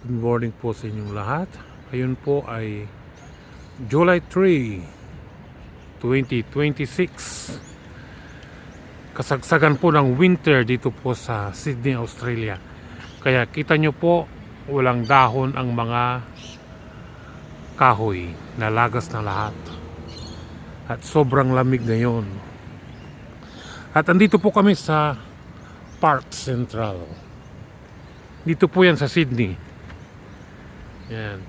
Good morning po sa inyong lahat. Ngayon po ay July 3, 2026. Kasagsagan po ng winter dito po sa Sydney, Australia. Kaya kita nyo po, walang dahon ang mga kahoy. Nalagas na lahat. At sobrang lamig ngayon. At andito po kami sa Park Central. Dito po yan sa Sydney. Yan.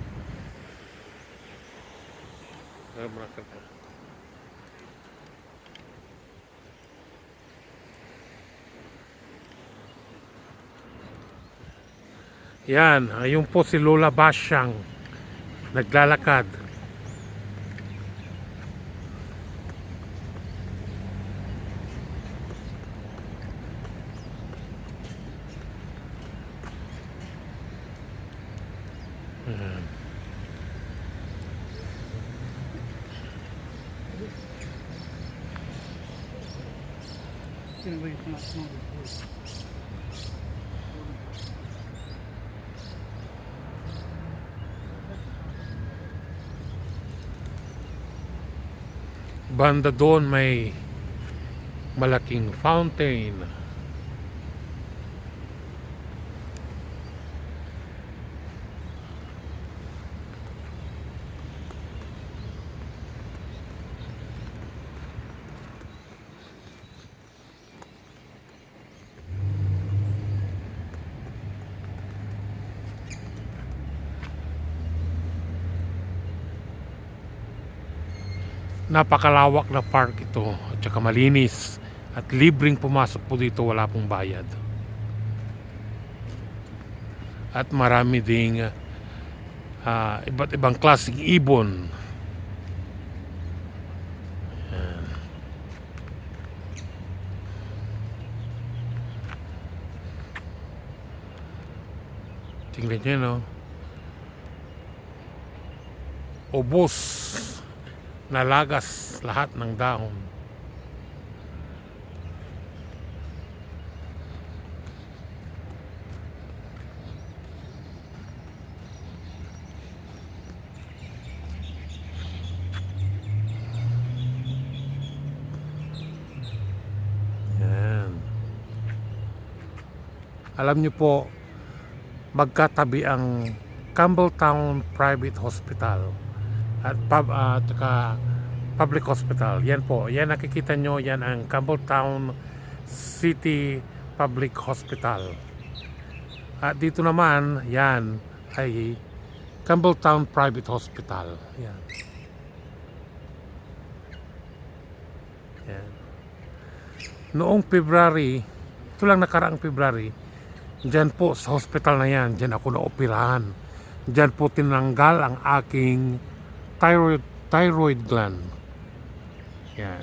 Yan, ayun po si Lola Basyang naglalakad. Yan. Banda doon may malaking fountain. Napakalawak na park ito at saka malinis at libreng pumasok po dito, wala pong bayad. At marami ding iba't ibang klaseng ibon. Yan. Tingnan nyo, no? Ubos, nalagas lahat ng dahon. Yan. Alam nyo po, magkatabi ang Campbelltown Private Hospital at Public Hospital. Yan po, yan nakikita nyo, yan ang Campbelltown City Public Hospital. At dito naman, yan ay Campbelltown Private Hospital. Yan. Yan. Noong February, ito lang nakaraang February, dyan po sa hospital na yan, dyan ako naoperahan. Dyan po tinanggal ang aking thyroid gland. Yan.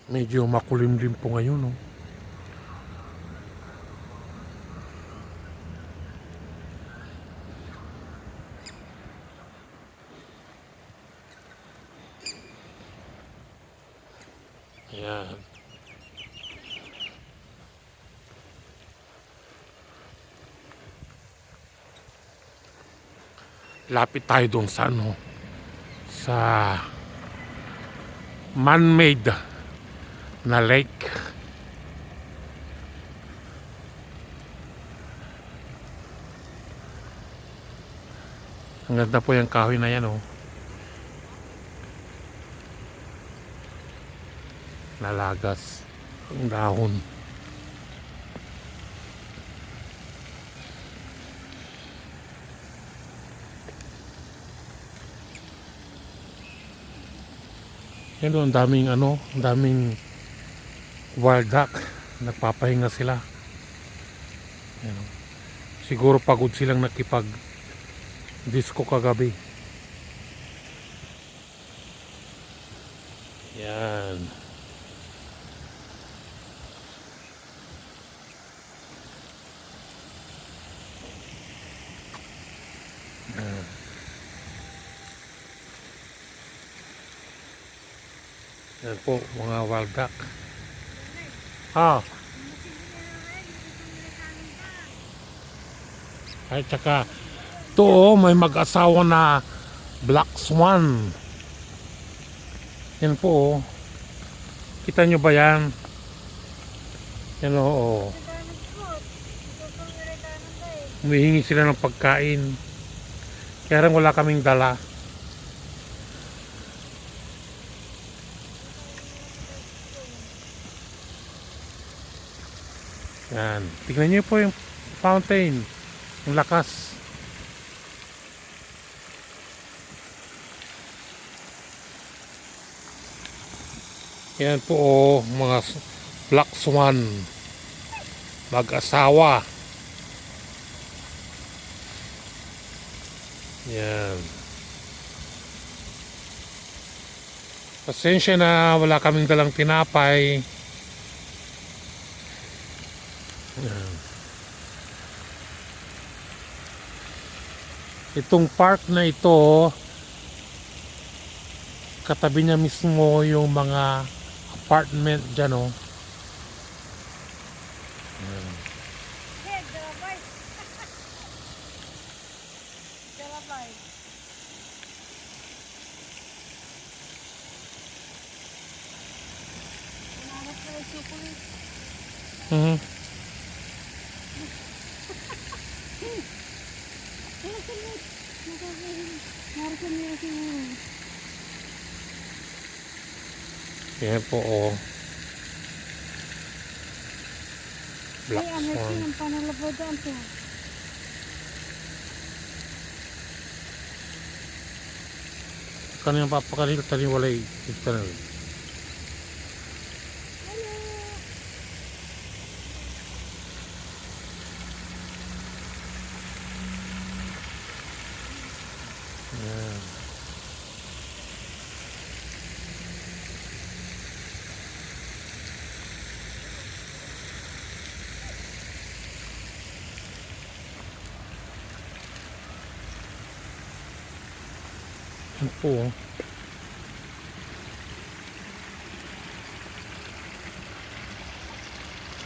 Medyo makulimlim po ngayon, no? Yan. Lapit tayo doon sa ano, sa man-made na lake. Ang ganda po yung kahoy na yan, oh. Nalagas ang dahon. Yan, oh, ang daming ang daming wild duck. Nagpapahinga sila. Yan, oh. Siguro pagod silang nakipag disco kagabi. Yan. Yan po mga wild duck. Ah. Ay tsaka ito may mag-asawa na black swan. Yan po. Kita nyo ba yan? Yan o. Humihingi sila ng pagkain. Kaya rin wala kaming dala. Yan. Tignan nyo po yung fountain. Ang lakas. Yan po mga black swan. Mag-asawa. Yan. Pasensya na wala kaming dalang tinapay. Yan. Itong park na ito, katabi niya mismo yung mga apartment dyan o. Yan. Yan po o. Black swan. Kanina papakanil tadi walay ito na. Yan. Yan po o.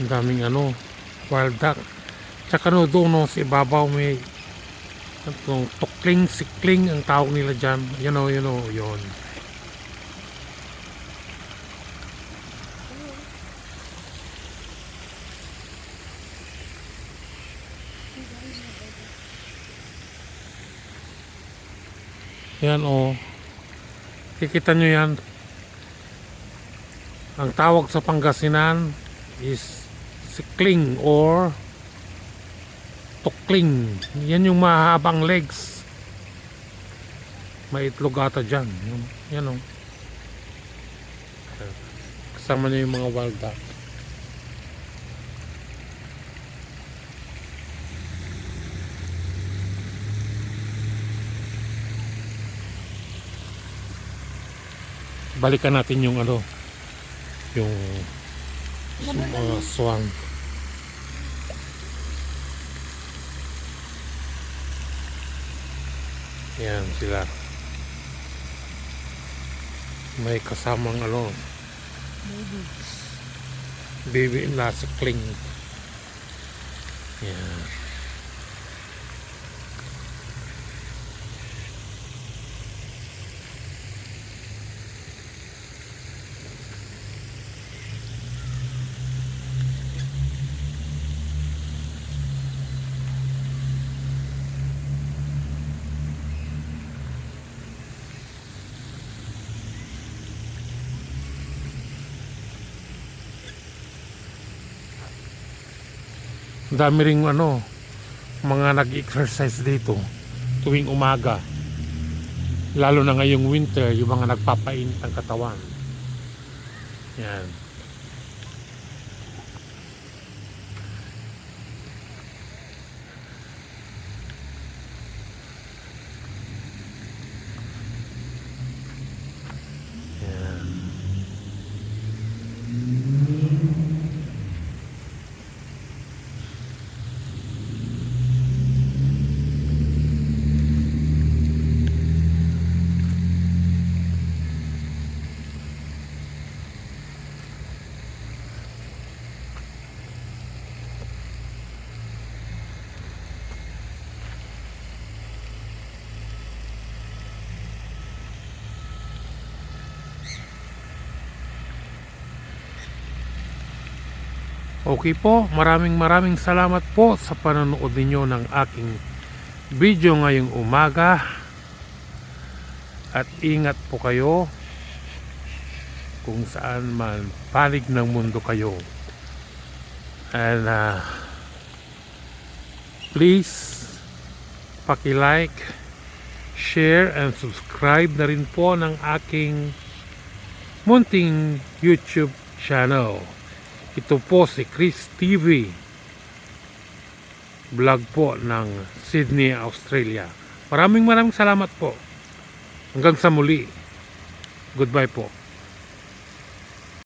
Ang daming wild duck. Tsaka doon sa ibabaw may itong tukling, sikling ang tawag nila dyan. Yun o, yun. Yan o. Kikita nyo yan. Ang tawag sa Pangasinan is sikling or tukling. Yan yung mahabang legs. May itlog ata dyan. Yan o. Kasama nyo yung mga wild duck. Balikan natin yung yung mga swan. Yan sila. May kasamang baby na sikling. Yan. Dami ring mga nag-exercise dito tuwing umaga, lalo na ngayong winter, yung mga nagpapainit ng katawan. Yan. Okay po, maraming salamat po sa panonood ninyo ng aking video ngayong umaga. At ingat po kayo kung saan man panig ng mundo kayo. And please paki-like, share and subscribe na rin po ng aking munting YouTube channel. Ito po si Chris TV, vlog po ng Sydney, Australia. Maraming salamat po. Hanggang sa muli. Goodbye po.